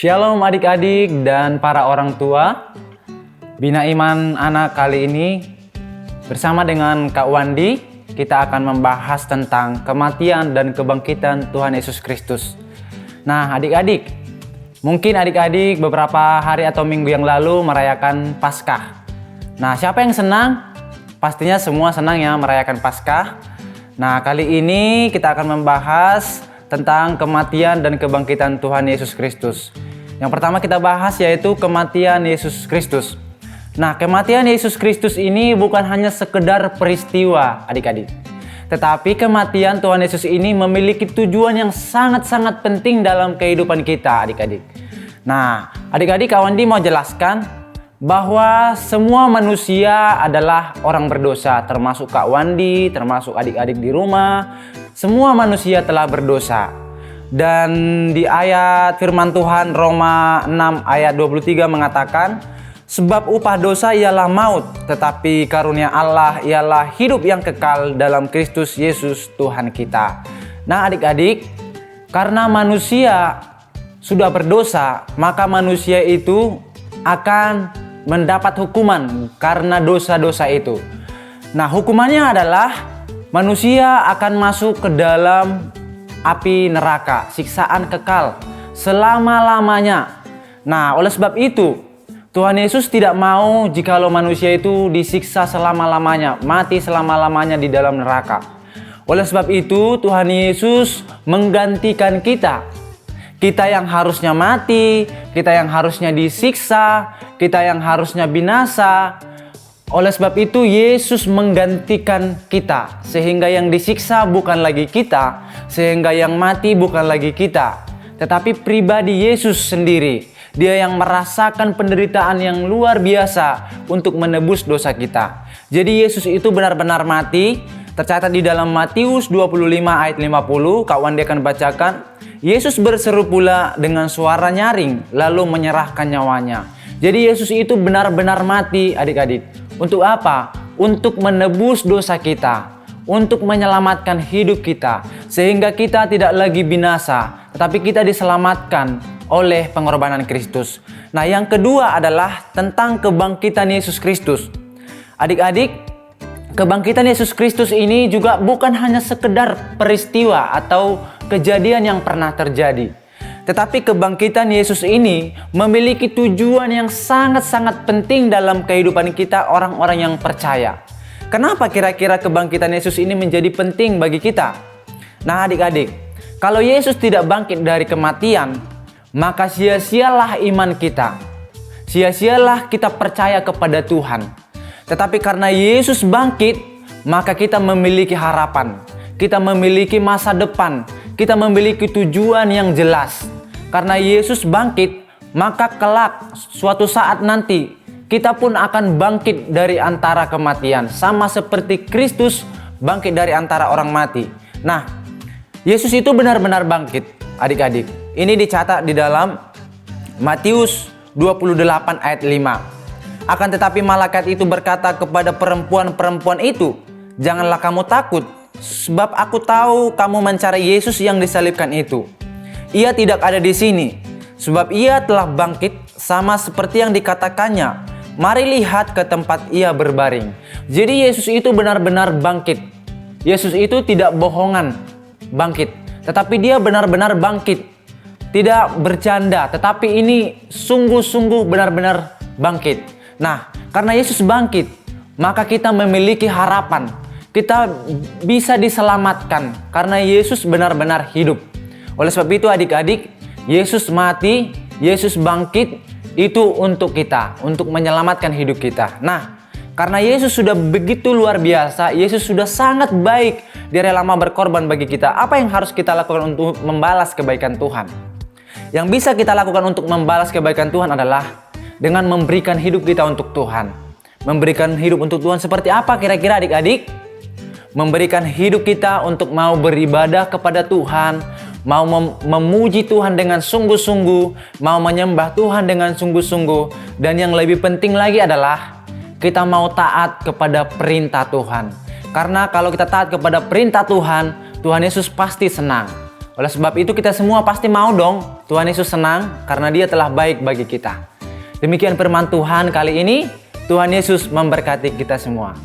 Shalom adik-adik dan para orang tua. Bina Iman anak kali ini bersama dengan Kak Wandi, kita akan membahas tentang kematian dan kebangkitan Tuhan Yesus Kristus. Nah adik-adik, mungkin adik-adik beberapa hari atau minggu yang lalu merayakan Paskah. Nah siapa yang senang? Pastinya semua senang ya merayakan Paskah. Nah kali ini kita akan membahas tentang kematian dan kebangkitan Tuhan Yesus Kristus. Yang pertama kita bahas yaitu kematian Yesus Kristus. Nah, kematian Yesus Kristus ini bukan hanya sekedar peristiwa, adik-adik. Tetapi kematian Tuhan Yesus ini memiliki tujuan yang sangat-sangat penting dalam kehidupan kita, adik-adik. Nah, adik-adik Kak Wandi mau jelaskan bahwa semua manusia adalah orang berdosa, termasuk Kak Wandi, termasuk adik-adik di rumah. Semua manusia telah berdosa. Dan di ayat firman Tuhan Roma 6 ayat 23 mengatakan, sebab upah dosa ialah maut, tetapi karunia Allah ialah hidup yang kekal dalam Kristus Yesus Tuhan kita. Nah adik-adik, karena manusia sudah berdosa, maka manusia itu akan mendapat hukuman karena dosa-dosa itu. Nah hukumannya adalah manusia akan masuk ke dalam api neraka, siksaan kekal selama-lamanya. Nah, oleh sebab itu Tuhan Yesus tidak mau jikalau manusia itu disiksa selama-lamanya, mati selama-lamanya di dalam neraka. Oleh sebab itu Tuhan Yesus menggantikan kita. Kita yang harusnya mati, kita yang harusnya disiksa, kita yang harusnya binasa. Oleh sebab itu Yesus menggantikan kita, sehingga yang disiksa bukan lagi kita, sehingga yang mati bukan lagi kita, tetapi pribadi Yesus sendiri. Dia yang merasakan penderitaan yang luar biasa untuk menebus dosa kita. Jadi Yesus itu benar-benar mati. Tercatat di dalam Matius 25 ayat 50, Kak Wandi akan bacakan. Yesus berseru pula dengan suara nyaring, lalu menyerahkan nyawanya. Jadi Yesus itu benar-benar mati, adik-adik. Untuk apa? Untuk menebus dosa kita, untuk menyelamatkan hidup kita, sehingga kita tidak lagi binasa, tetapi kita diselamatkan oleh pengorbanan Kristus. Nah, yang kedua adalah tentang kebangkitan Yesus Kristus. Adik-adik, kebangkitan Yesus Kristus ini juga bukan hanya sekedar peristiwa atau kejadian yang pernah terjadi. Tetapi kebangkitan Yesus ini memiliki tujuan yang sangat-sangat penting dalam kehidupan kita orang-orang yang percaya. Kenapa kira-kira kebangkitan Yesus ini menjadi penting bagi kita? Nah adik-adik, kalau Yesus tidak bangkit dari kematian, maka sia-sialah iman kita. Sia-sialah kita percaya kepada Tuhan. Tetapi karena Yesus bangkit, maka kita memiliki harapan. Kita memiliki masa depan. Kita memiliki tujuan yang jelas. Karena Yesus bangkit, maka kelak suatu saat nanti kita pun akan bangkit dari antara kematian. Sama seperti Kristus bangkit dari antara orang mati. Nah, Yesus itu benar-benar bangkit, adik-adik. Ini dicatat di dalam Matius 28 ayat 5. Akan tetapi malaikat itu berkata kepada perempuan-perempuan itu, janganlah kamu takut, sebab aku tahu kamu mencari Yesus yang disalibkan itu. Ia tidak ada di sini, sebab ia telah bangkit sama seperti yang dikatakannya. Mari lihat ke tempat ia berbaring. Jadi Yesus itu benar-benar bangkit. Yesus itu tidak bohongan bangkit, tetapi dia benar-benar bangkit. Tidak bercanda, tetapi ini sungguh-sungguh benar-benar bangkit. Nah, karena Yesus bangkit, maka kita memiliki harapan. Kita bisa diselamatkan karena Yesus benar-benar hidup. Oleh sebab itu adik-adik, Yesus mati, Yesus bangkit, itu untuk kita, untuk menyelamatkan hidup kita. Nah, karena Yesus sudah begitu luar biasa, Yesus sudah sangat baik, dia rela berkorban bagi kita. Apa yang harus kita lakukan untuk membalas kebaikan Tuhan? Yang bisa kita lakukan untuk membalas kebaikan Tuhan adalah dengan memberikan hidup kita untuk Tuhan. Memberikan hidup untuk Tuhan seperti apa kira-kira adik-adik? Memberikan hidup kita untuk mau beribadah kepada Tuhan, mau memuji Tuhan dengan sungguh-sungguh, mau menyembah Tuhan dengan sungguh-sungguh, dan yang lebih penting lagi adalah kita mau taat kepada perintah Tuhan. Karena kalau kita taat kepada perintah Tuhan, Tuhan Yesus pasti senang. Oleh sebab itu kita semua pasti mau dong Tuhan Yesus senang karena Dia telah baik bagi kita. Demikian firman Tuhan kali ini. Tuhan Yesus memberkati kita semua.